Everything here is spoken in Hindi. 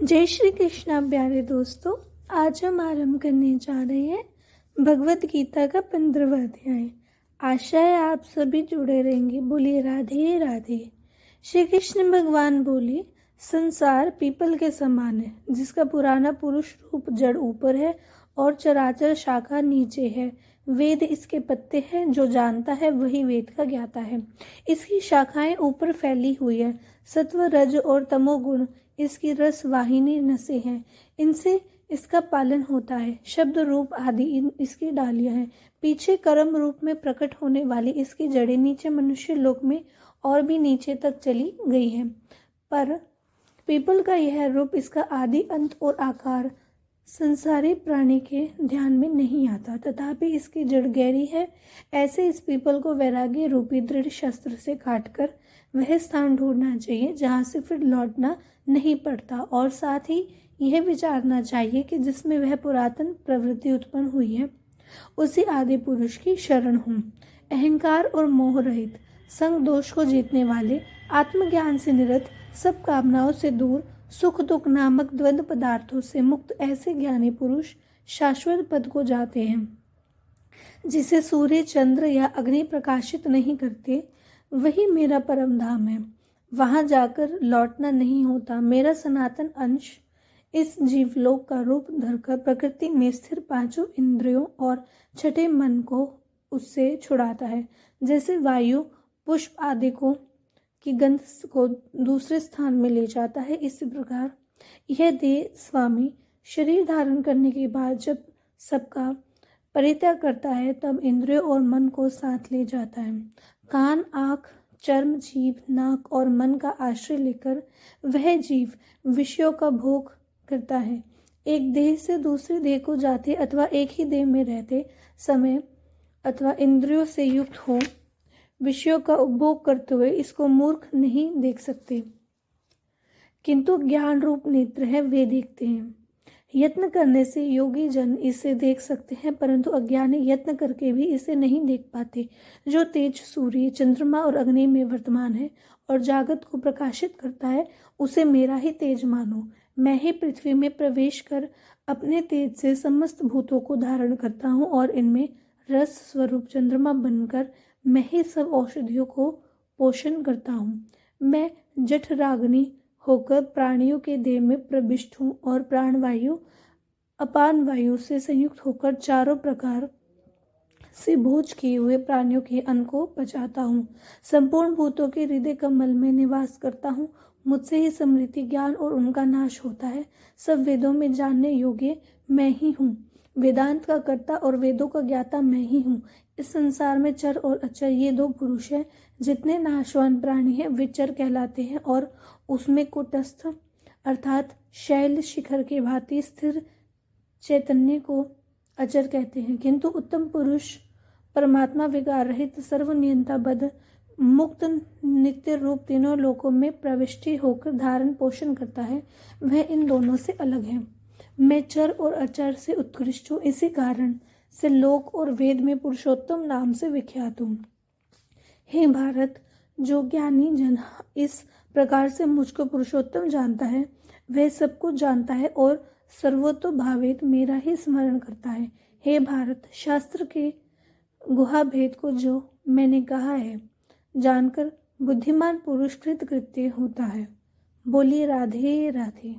जय श्री कृष्णा प्यारे दोस्तों। आज हम आरंभ करने जा रहे हैं भगवत गीता का 15वां अध्याय। आशा है आप सभी जुड़े रहेंगे। बोलिए राधे राधे। श्री कृष्ण भगवान बोले, संसार पीपल के समान है, जिसका पुराना पुरुष रूप जड़ ऊपर है और चराचर शाखा नीचे है। वेद इसके पत्ते हैं, जो जानता है वही वेद का ज्ञाता है। इसकी शाखाएं ऊपर फैली हुई है। सत्व रज और तमोगुण इसकी रस वाहिनी नसें हैं, इनसे इसका पालन होता है। शब्द रूप आदि इसकी डालियां हैं। पीछे कर्म रूप में प्रकट होने वाली इसकी जड़ें नीचे मनुष्य लोक में और भी नीचे तक चली गई हैं। पर पीपल का यह रूप, इसका आदि अंत और आकार संसारी प्राणी के ध्यान में नहीं आता, तथापि इसकी जड़ गहरी है। ऐसे इस पीपल को वैराग्य रूपी दृढ़ शस्त्र से काटकर वह स्थान ढूंढना चाहिए जहाँ से फिर लौटना नहीं पड़ता, और साथ ही यह विचारना चाहिए कि जिसमें वह पुरातन प्रवृत्ति उत्पन्न हुई है उसी आदि पुरुष की शरण हूँ। अहंकार और मोह रहित, संग दोष को जीतने वाले, आत्मज्ञान से निरत, सब कामनाओं से दूर, सुख दुख नामक द्वंद्व पदार्थों से मुक्त ऐसे ज्ञानी पुरुष शाश्वत पद को जाते हैं। जिसे सूर्य चंद्र या अग्नि प्रकाशित नहीं करते, वही मेरा परम धाम है। वहां जाकर लौटना नहीं होता। मेरा सनातन अंश इस जीवलोक का रूप धरकर प्रकृति में स्थिर पांचों इंद्रियों और छठे मन को उससे छुड़ाता है। जैसे वायु पुष्प आदि को की गंध को दूसरे स्थान में ले जाता है, इसी प्रकार यह देह स्वामी शरीर धारण करने के बाद जब सबका परित्याग करता है, तब इंद्रियों और मन को साथ ले जाता है। कान, आँख, चर्म, जीभ, नाक और मन का आश्रय लेकर वह जीव विषयों का भोग करता है। एक देह से दूसरे देह को जाते अथवा एक ही देह में रहते समय अथवा इंद्रियों से युक्त हो विषयों का उपभोग करते हुए इसको मूर्ख नहीं देख सकते, किंतु ज्ञान रूप नेत्र है, वे देखते हैं। यत्न करने से योगी जन इसे देख सकते हैं, परंतु अज्ञानी यत्न करके भी इसे नहीं देख पाते। जो तेज सूर्य, चंद्रमा और अग्नि में वर्तमान है और जागत को प्रकाशित करता है, उसे मेरा ही तेज मानो। मैं ही पृथ्वी में प्रवेश कर अपने तेज से समस्त भूतों को धारण करता हूँ और इनमें रस स्वरूप चंद्रमा बनकर मैं ही सब औषधियों को पोषण करता हूँ। मैं जठराग्नि होकर प्राणियों के देह में प्रविष्ट हूँ और प्राणवायु अपान वायु से संयुक्त होकर चारों प्रकार से भोज किए हुए प्राणियों के अन्न को पचाता हूँ। संपूर्ण भूतों के हृदय कमल में निवास करता हूँ। मुझसे ही स्मृति, ज्ञान और उनका नाश होता है। सब वेदों में जानने योग्य मैं ही हूँ। वेदांत का कर्ता और वेदों का ज्ञाता मैं ही हूँ। इस संसार में चर और अचर ये दो पुरुष हैं। जितने नाशवान प्राणी हैं वे चर कहलाते हैं और उसमें कुटस्थ अर्थात शैल शिखर के भांति स्थिर चैतन्य को अचर कहते हैं, किंतु उत्तम पुरुष परमात्मा विकार रहित सर्वनियंता बद्ध मुक्त नित्य रूप तीनों लोकों में प्रविष्टि होकर धारण पोषण करता है, वह इन दोनों से अलग है। मैं चर और अचर से उत्कृष्ट हूँ, इसी कारण से लोक और वेद में पुरुषोत्तम नाम से विख्यात हूँ। हे भारत, जो ज्ञानी जन इस प्रकार से मुझको पुरुषोत्तम जानता है, वह सब कुछ जानता है और सर्वतोभावेत मेरा ही स्मरण करता है। हे भारत, शास्त्र के गुहा भेद को जो मैंने कहा है जानकर बुद्धिमान पुरुष कृतकृत्य होता है। बोलिए राधे राधे।